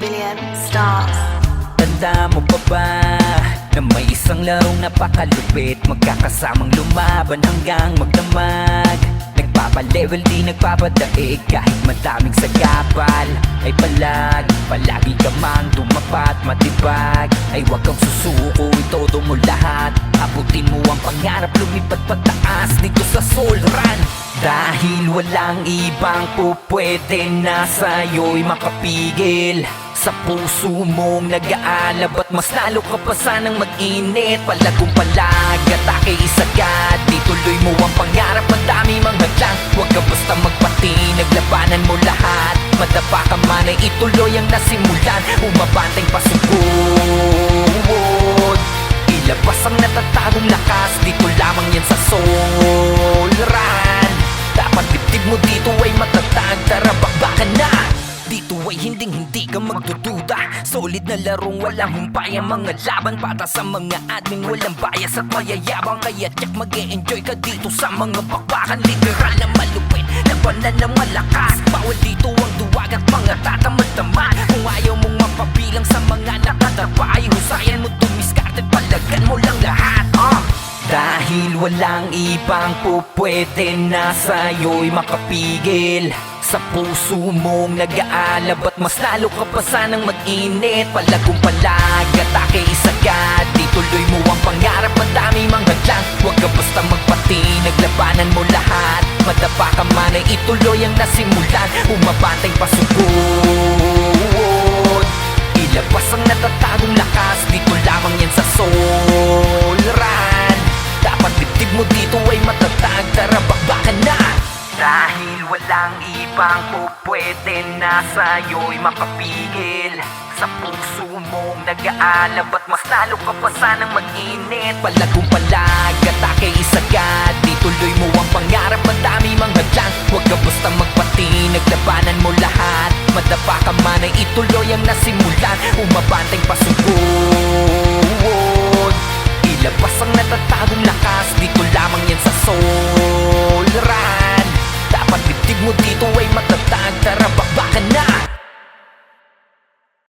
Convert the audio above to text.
billion stars. Tanda mo pa ba na may isang larong napakalupit, magkakasamang lumaban hanggang magdamag. Nagpapalevel di nagpapadaig, kahit madaming sagapal ay palagi ka mang dumapat matibag. Ay wag kang susuko, itodo mo lahat, abutin mo ang pangarap, lumipad pataas dito sa Soul Run. Dahil walang ibang pupwede na sa'yo'y makapigil sa puso mong nag-aalab, at mas lalo ka pa sanang mag-init. Palagong palag, atake isagad, di tuloy mo ang pangarap, madami mang hadlang. Huwag ka basta magpati, naglabanan mo lahat. Madapa ka man ay ituloy ang nasimulan, umabanteng pasugod. Ilabas ang natatagong lakas, dito lamang yan sa Soul Run. Dapat dibdib mo dito ay matatag, tara bakbakan na. Dito ay hindi ka magdududa, solid na larong walang humpay ang mga laban, para sa mga admin walang bias at mayayabang. Kaya tiyak mag-e-enjoy ka dito sa mga bakbakan, literal na malupit, labanan na malakas. Bawal dito ang duwag at mga tatamad-tamad. Kung ayaw mong mapabilang sa mga nakadarpa, ay husayan mo dumiskarte, palagan mo lang lahat. Dahil walang ibang pupwede na sa'yo'y makapigil sa puso mong nag-aalab, at mas lalo ka pa sanang mag-init. Palagong palag, atake isagad, di tuloy mo ang pangarap, madami mang hadlang. Huwag ka basta magpati, naglabanan mo lahat. Madapa ka man ay ituloy ang nasimulan, umabanteng pasugod. Ilabas ang natatagong lakas, dito lamang yan sa Soul Run. Dapat dibdib mo dito ay matatag, tara bakbakan na. Dahil walang ibang pupwede na sa'yo'y makapigil sa puso mong nag-aalab, at mas lalo ka pa sanang mag-init. Palagong palag, atake isagad, di tuloy mo ang pangarap, madami mang hadlang. Huwag ka basta magpati, naglabanan mo lahat. Madapa ka man ay ituloy ang nasimulan, umabanteng pasugod. Ilabas ang natatagong lakas, dito